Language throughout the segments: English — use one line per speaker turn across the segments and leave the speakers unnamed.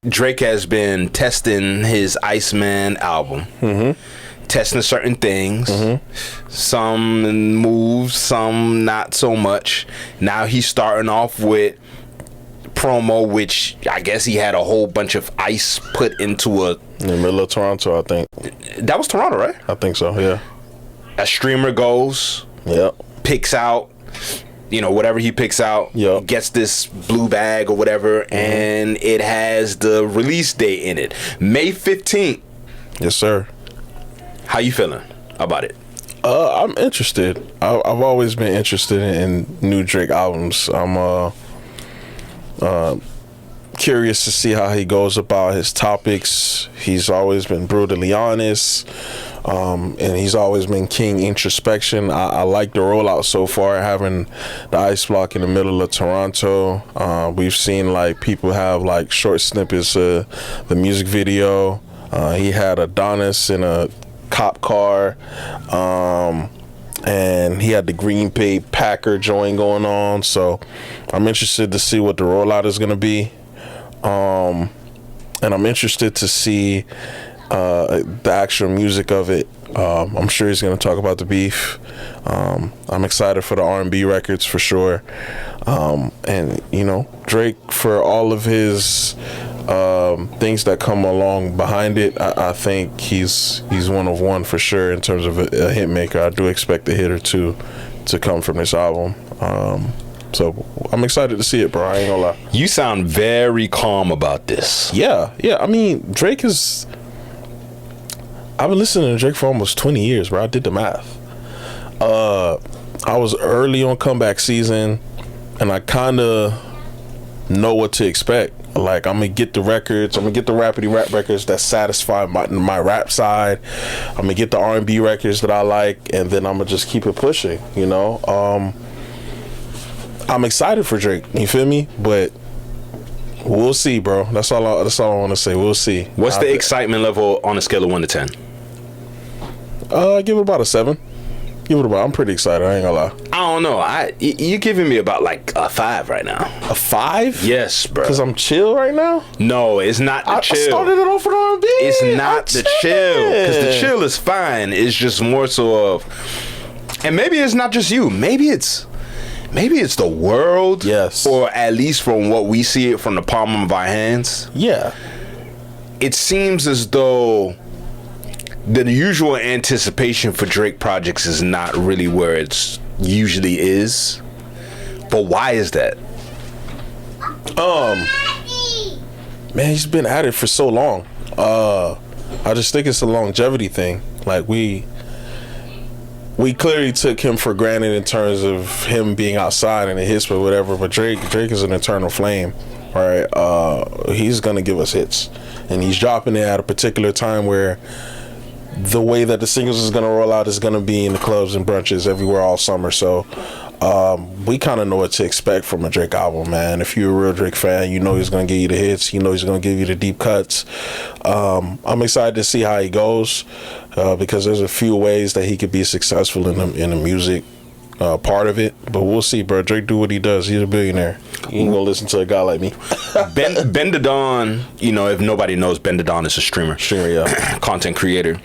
Drake has been testing his ICEMAN album. Testing certain things, some moves, some not so much. Now he's starting off with promo, which I guess he had a whole bunch of ice put into
in the middle of Toronto, I think.
That was Toronto, right?
I think so, yeah.
A streamer goes, picks out, whatever he picks out, gets this blue bag or whatever, and it has the release date in it. May 15th.
Yes, sir.
How you feeling about it?
I'm interested. I've always been interested in new Drake albums. I'm curious to see how he goes about his topics. He's always been brutally honest, and he's always been king introspection. I like the rollout so far, having the ice block in the middle of Toronto. We've seen like people have like short snippets of the music video. He had Adonis in a cop car, and he had the Green Bay Packer joint going on, so I'm interested to see what the rollout is going to be, and I'm interested to see the actual music of it. I'm sure he's going to talk about the beef. I'm excited for the R&B records for sure, and Drake, for all of his things that come along behind it, I think he's one of one for sure in terms of a hit maker. I do expect a hit or two to come from this album. So I'm excited to see it, bro. I ain't gonna lie.
You sound very calm about this.
Yeah. I mean, Drake is... I've been listening to Drake for almost 20 years, bro. I did the math. I was early on comeback season, and I kind of know what to expect. Like, I'm gonna get the records. I'm gonna get the rapidy rap records that satisfy my rap side. I'm gonna get the R&B records that I like, and then I'm gonna just keep it pushing. I'm excited for Drake. You feel me? But we'll see, bro. That's all I want to say. We'll see.
What's the excitement level on a scale of 1 to 10?
Give it about a 7. I'm pretty excited. I ain't gonna lie.
I don't know. You're giving me about like a 5 right now.
A 5?
Yes, bro.
Because I'm chill right now?
No, it's not the chill.
I started it off with R&B.
It's not the chill. Because the chill is fine. It's just more so of... And maybe it's not just you. Maybe it's the world.
Yes.
Or at least from what we see it from the palm of our hands.
Yeah.
It seems as though the usual anticipation for Drake projects is not really where it usually is. But why is that?
Man, he's been at it for so long. I just think it's a longevity thing. Like, we clearly took him for granted in terms of him being outside and the hits or whatever, but Drake is an eternal flame, right? He's gonna give us hits, and he's dropping it at a particular time where the way that the singles is gonna roll out is gonna be in the clubs and brunches everywhere all summer. So we kind of know what to expect from a Drake album, man. If you're a real Drake fan, you know he's gonna give you the hits. You know he's gonna give you the deep cuts. I'm excited to see how he goes, because there's a few ways that he could be successful in the music part of it. But we'll see, bro. Drake do what he does. He's a billionaire. He ain't gonna listen to a guy like me.
Ben Dadon, if nobody knows, Ben Dadon is a streamer,
yeah.
content creator.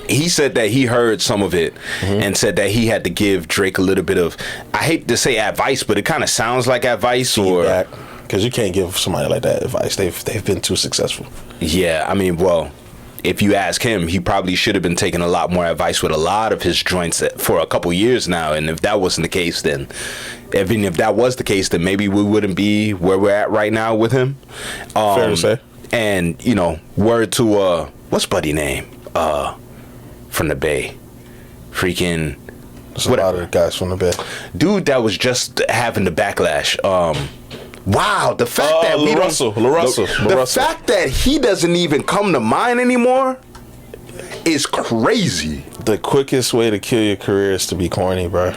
He said that he heard some of it and said that he had to give Drake a little bit of, I hate to say advice, but it kind of sounds like advice.
Feedback, because you can't give somebody like that advice. They've been too successful.
Yeah, I mean, well, if you ask him, he probably should have been taking a lot more advice with a lot of his joints for a couple years now. And if that wasn't the case, then if that was the case, then maybe we wouldn't be where we're at right now with him.
Fair to say.
And word to what's buddy name? From the Bay. Freaking...
There's a lot of guys from the Bay.
Dude that was just having the backlash. Wow, the fact that we the fact that he doesn't even come to mind anymore is crazy.
The quickest way to kill your career is to be corny, bro.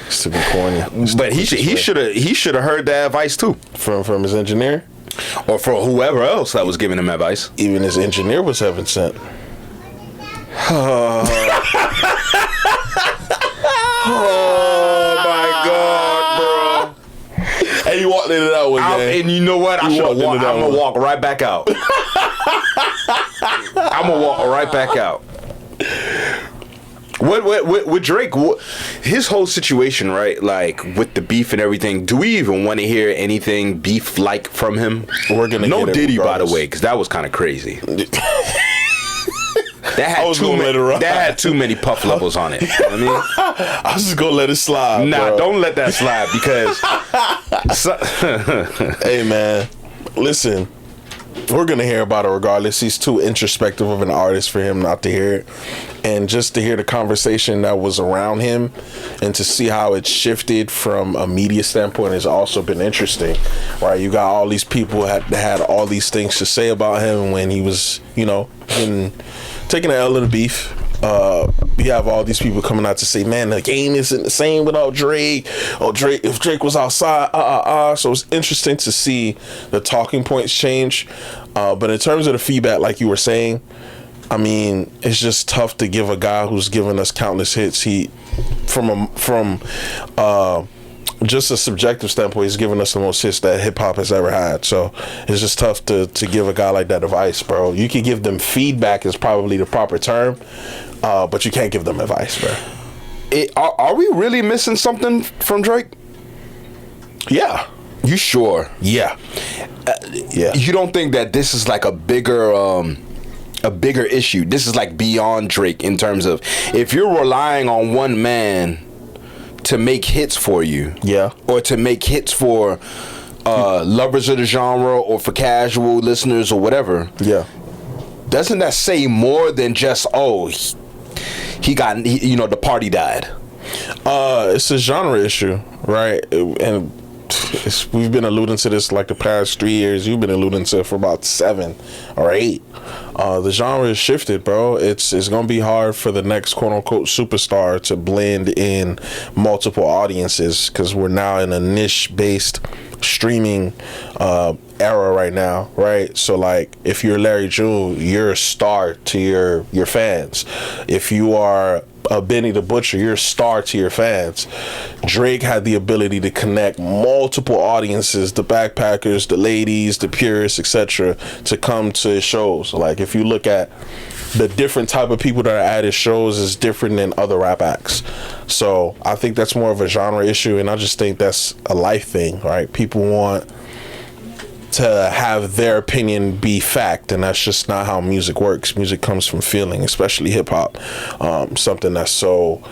It's to be corny.
But he should have heard that advice too.
From his engineer?
Or for whoever else that was giving him advice.
Even his engineer was heaven sent.
Oh my God, bro.
Hey, he walked into that one, man.
And you know what? I'm gonna walk right back out. I'm gonna walk right back out. With Drake, his whole situation, right? Like with the beef and everything. Do we even want to hear anything beef like from him?
We're gonna
no
get
Diddy,
regardless.
by the way, because that was kind of crazy. That had too many puff levels on it. You know what I mean?
I was just gonna let it slide.
Nah,
bro.
don't let that slide because.
Hey man, listen. We're gonna hear about it regardless. He's too introspective of an artist for him not to hear it, and just to hear the conversation that was around him, and to see how it shifted from a media standpoint has also been interesting. Right, you got all these people that had all these things to say about him when he was, taking an L in the beef. You have all these people coming out to say, man, the game isn't the same without Drake. Or if Drake was outside, So it's interesting to see the talking points change. But in terms of the feedback, like you were saying, I mean, it's just tough to give a guy who's given us countless hits. From just a subjective standpoint, he's given us the most hits that hip hop has ever had. So it's just tough to give a guy like that advice, bro. You can give them feedback is probably the proper term, but you can't give them advice, bro.
Are we really missing something from Drake?
Yeah.
You sure?
Yeah. Yeah.
You don't think that this is like a bigger issue? This is like beyond Drake in terms of if you're relying on one man to make hits for you,
yeah,
or to make hits for lovers of the genre or for casual listeners or whatever,
yeah,
doesn't that say more than just the party died?
It's a genre issue, right? And we've been alluding to this like the past 3 years. You've been alluding to it for about 7 or 8. The genre has shifted, bro. It's gonna be hard for the next quote unquote superstar to blend in multiple audiences because we're now in a niche based streaming era right now, right? So like if you're Larry June, you're a star to your fans. If you are Benny the Butcher, you're a star to your fans. Drake had the ability to connect multiple audiences, the backpackers, the ladies, the purists, etc., to come to his shows. Like if you look at the different type of people that are at his shows is different than other rap acts. So I think that's more of a genre issue, and I just think that's a life thing, right? People want to have their opinion be fact, and that's just not how music works. Music comes from feeling, especially hip-hop, something that's so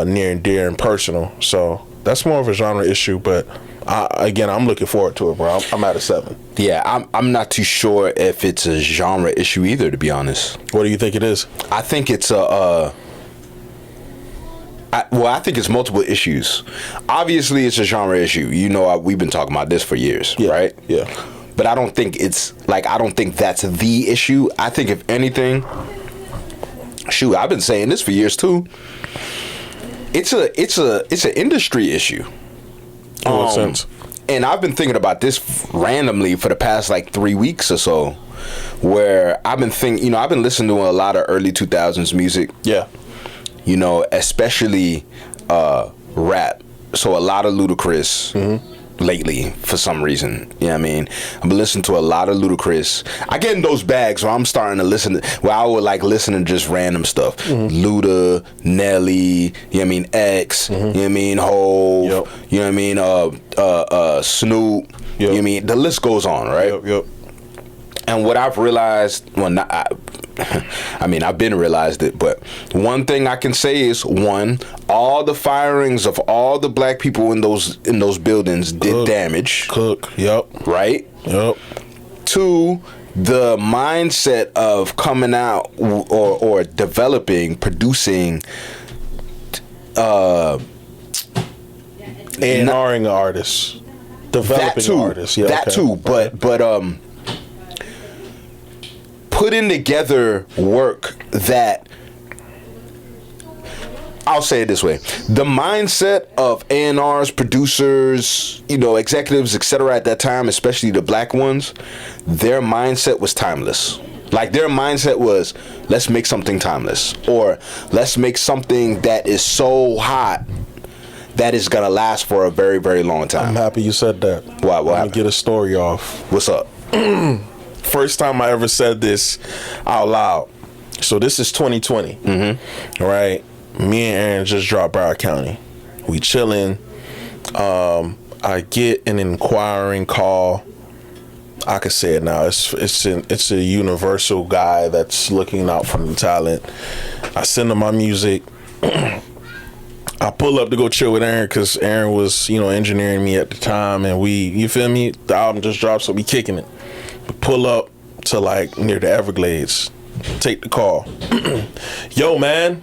near and dear and personal. So that's more of a genre issue, but I'm looking forward to it, bro. I'm at a 7.
Yeah, I'm not too sure if it's a genre issue either, to be honest.
What do you think it is?
I think it's I think it's multiple issues. Obviously, it's a genre issue. We've been talking about this for years, right?
Yeah.
But I don't think that's the issue. I think if anything, I've been saying this for years too. It's an industry issue.
In what sense?
And I've been thinking about this randomly for the past like 3 weeks or so, where I've been I've been listening to a lot of early 2000s music.
Yeah.
Especially rap. So a lot of Ludacris lately for some reason. You know what I mean? I've been listening to a lot of Ludacris. I get in those bags where I'm starting to listen where I would like listen to just random stuff. Luda, Nelly, you know what I mean, X, you know what I mean, Hove, you know what I mean, Snoop, you know what I mean, the list goes on, right?
Yep.
And what I've realized, I've been realized it, but one thing I can say is, one, all the firings of all the black people in those buildings did damage.
Yep.
Right?
Yep.
2, the mindset of coming out or developing, producing,
A&Ring artists, developing artists. Yeah,
that too. But putting together work that, I'll say it this way, the mindset of A&Rs, producers, executives, etc. at that time, especially the black ones, their mindset was timeless. Like their mindset was, let's make something timeless, or let's make something that is so hot that is gonna last for a very, very long time.
I'm happy you said that.
What
Let me get a story off.
What's up?
First time I ever said this out loud. So this is 2020, right? Me and Aaron just dropped Broward County. We chilling. I get an inquiring call. I can say it now. It's a universal guy that's looking out for the talent. I send him my music. I pull up to go chill with Aaron because Aaron was, engineering me at the time, and you feel me? The album just dropped, so we kicking it. We pull up to like near the Everglades. Take the call. Yo, man,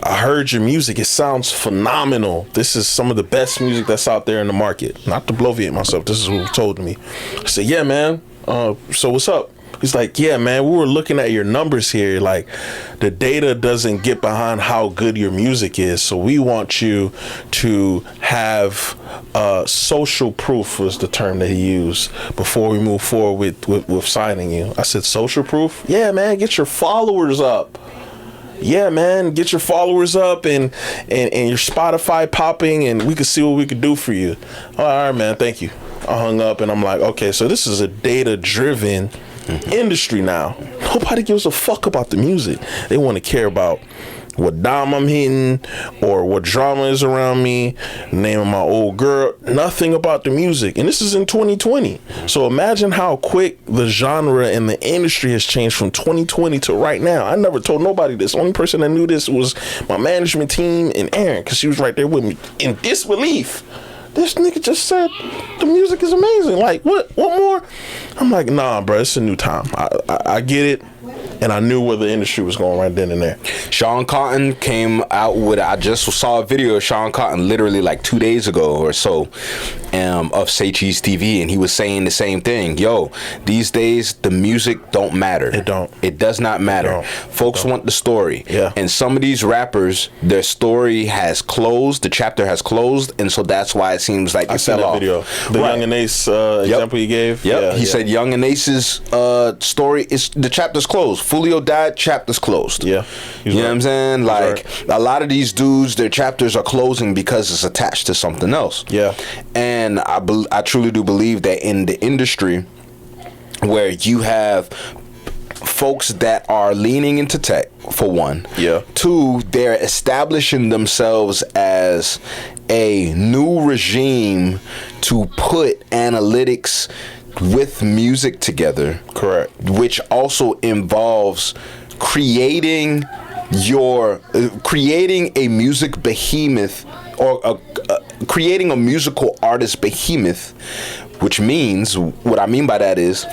I heard your music. It sounds phenomenal. This is some of the best music that's out there in the market. Not to bloviate myself. This is what was told to me. I said, yeah, man. So what's up? He's like, yeah, man, we were looking at your numbers here. Like, the data doesn't get behind how good your music is. So we want you to have social proof, was the term that he used, before we move forward with signing you. I said, social proof? Yeah, man, get your followers up. Yeah, man, get your followers up and your Spotify popping, and we could see what we could do for you. All right, man, thank you. I hung up, and I'm like, okay, so this is a data-driven industry now. Nobody gives a fuck about the music. They want to care about what dime I'm hitting or what drama is around me, name of my old girl. Nothing about the music. And this is in 2020. So imagine how quick the genre and the industry has changed from 2020 to right now. I never told nobody this. The only person that knew this was my management team and Erin, because she was right there with me in disbelief. This nigga just said the music is amazing. Like, what more? I'm like, nah, bro, it's a new time. I get it. And I knew where the industry was going right then and there.
Sean Cotton came out with, I just saw a video of Sean Cotton literally like 2 days ago or so of Say Cheese TV, and he was saying the same thing. Yo, these days the music don't matter.
It don't.
It does not matter. Folks want the story.
Yeah.
And some of these rappers, their story has closed, the chapter has closed, and so that's why it seems like
I saw that video. The Young and Ace example you gave.
Yep. Yeah, he said Young and Ace's story is the chapter's closed. Fulio died, chapter's closed.
Yeah.
You know what I'm saying? Like, a lot of these dudes, their chapters are closing because it's attached to something else.
Yeah.
And I truly do believe that in the industry where you have folks that are leaning into tech, for one.
Yeah.
Two, they're establishing themselves as a new regime to put analytics with music together.
Correct.
Which also involves creating a music behemoth, or creating a musical artist behemoth, which means, what I mean by that is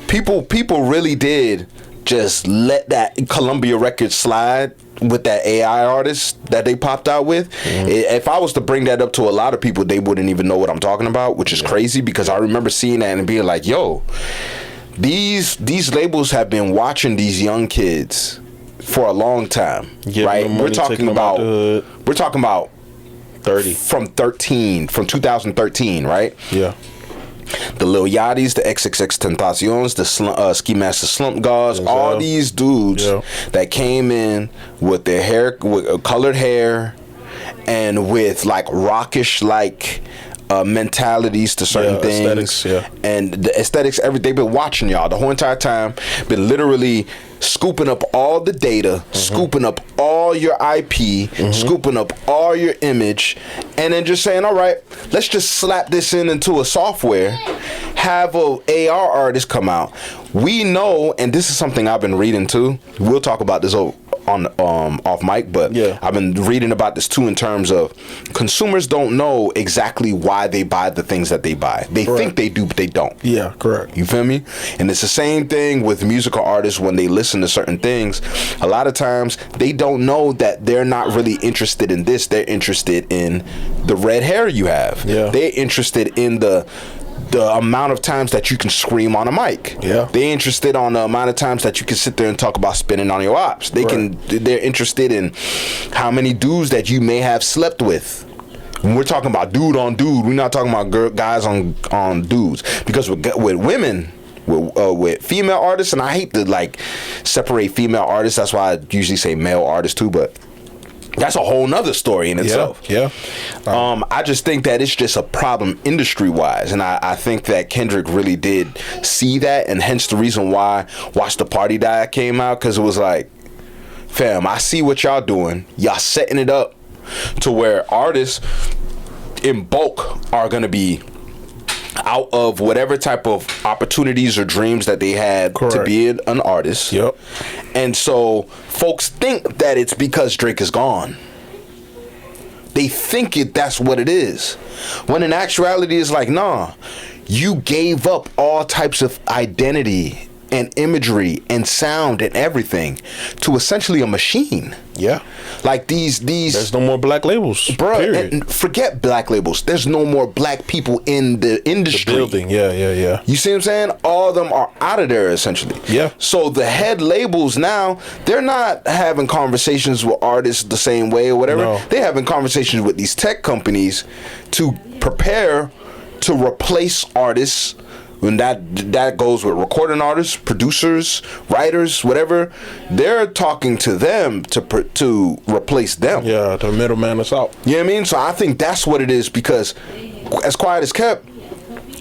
people really did just let that Columbia record slide with that AI artist that they popped out with. If I was to bring that up to a lot of people, they wouldn't even know what I'm talking about, which is crazy, because I remember seeing that and being like, yo, these labels have been watching these young kids for a long time, right? We're talking about
30
from 2013, right?
Yeah.
The Lil Yachty's, the XXX Tentaciones, the Ski Master Slump Gods, all these dudes that came in with their hair, with colored hair, and with like rockish like mentalities to certain things, and the aesthetics. They've been watching y'all the whole entire time. Been literally scooping up all the data, scooping up all your IP, scooping up all your image, and then just saying, all right, let's just slap this into a software, have a AR artist come out. We know, and this is something I've been reading too. We'll talk about this on off mic, but I've been reading about this too, in terms of consumers don't know exactly why they buy the things that they buy. They think they do, but they don't.
Yeah, correct.
You feel me? And it's the same thing with musical artists. When they listen to certain things, a lot of times they don't know that they're not really interested in this. They're interested in the red hair you have.
Yeah.
They're interested in the amount of times that you can scream on a mic.
Yeah.
They're interested on the amount of times that you can sit there and talk about spinning on your ops. They're interested in how many dudes that you may have slept with. When we're talking about dude on dude, we're not talking about guys on dudes. Because with women, with female artists, and I hate to like separate female artists, that's why I usually say male artists too, but That's a whole nother story in itself.
Yeah.
I just think that it's just a problem industry-wise, and I think that Kendrick really did see that, and hence the reason why Watch the Party Die came out, because it was like, fam, I see what y'all doing. Y'all setting it up to where artists in bulk are going to be out of whatever type of opportunities or dreams that they had to be an artist.
Yep.
And so folks think that it's because Drake is gone. They think that's what it is. When in actuality it's like, nah, you gave up all types of identity and imagery and sound and everything to essentially a machine.
Yeah.
Like these
there's no more black labels.
Bro, and forget black labels. There's no more black people in the industry.
The building. Yeah.
You see what I'm saying? All of them are out of there essentially.
Yeah.
So the head labels now, they're not having conversations with artists the same way or whatever.
No.
They're having conversations with these tech companies to prepare to replace artists. When that goes with recording artists, producers, writers, whatever, they're talking to them to replace them.
Yeah, the middleman is out.
You know what I mean? So I think that's what it is, because as quiet as kept,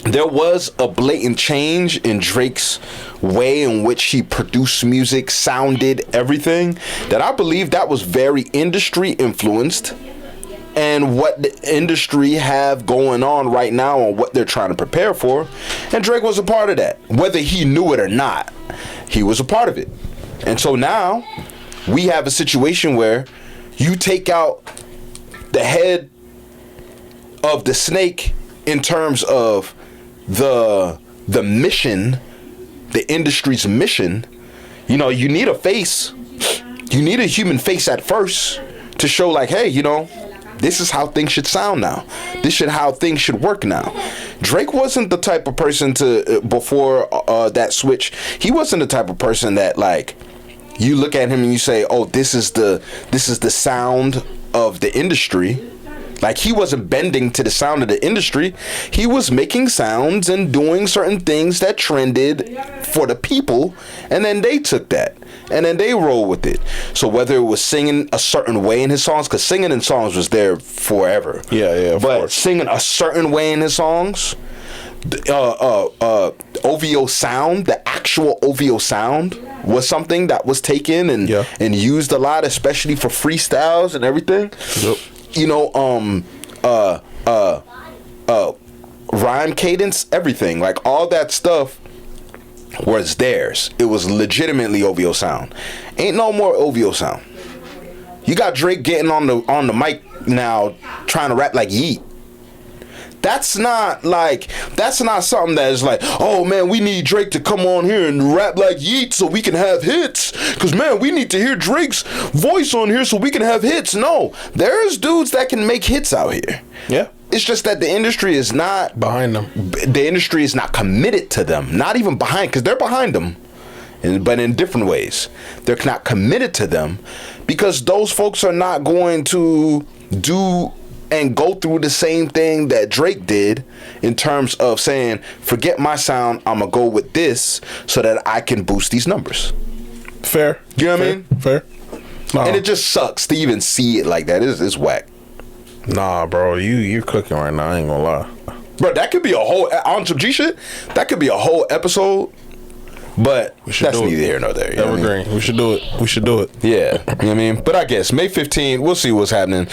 there was a blatant change in Drake's way in which he produced music, sounded, everything, that I believe that was very industry influenced. And what the industry have going on right now and what they're trying to prepare for. And Drake was a part of that. Whether he knew it or not, he was a part of it. And so now we have a situation where you take out the head of the snake in terms of the mission, the industry's mission. You know, you need a face. You need a human face at first to show like, hey, you know, this is how things should sound now. This is how things should work now. Drake wasn't the type of person to, before that switch, he wasn't the type of person that, like, you look at him and you say, oh, this is the sound of the industry. Like, he wasn't bending to the sound of the industry. He was making sounds and doing certain things that trended for the people, and then they took that and then they roll with it. So whether it was singing a certain way in his songs, because singing in songs was there forever.
Yeah, of
but
course.
Singing a certain way in his songs, OVO sound, the actual OVO sound was something that was taken and used a lot, especially for freestyles and everything.
Yep.
You know, rhyme cadence, everything, like all that stuff was theirs. It was legitimately OVO sound. Ain't no more OVO sound. You got Drake getting on the mic now trying to rap like Yeet. That's not something that is like, oh man, we need Drake to come on here and rap like Yeet so we can have hits. Cause man, we need to hear Drake's voice on here so we can have hits. No, there's dudes that can make hits out here.
Yeah.
It's just that the industry is not
behind them.
The industry is not committed to them. Not even behind, because they're behind them, but in different ways. They're not committed to them because those folks are not going to do and go through the same thing that Drake did in terms of saying, forget my sound, I'm going to go with this so that I can boost these numbers.
Fair.
You know what I mean?
Fair. No.
And it just sucks to even see it like that. It's whack.
Nah, bro, you're cooking right now. I ain't gonna lie,
bro. That could be a whole on some G shit. That could be a whole episode. But that's neither here nor there.
Evergreen. We should do it.
Yeah, you know what I mean? But I guess May 15th, we'll see what's happening.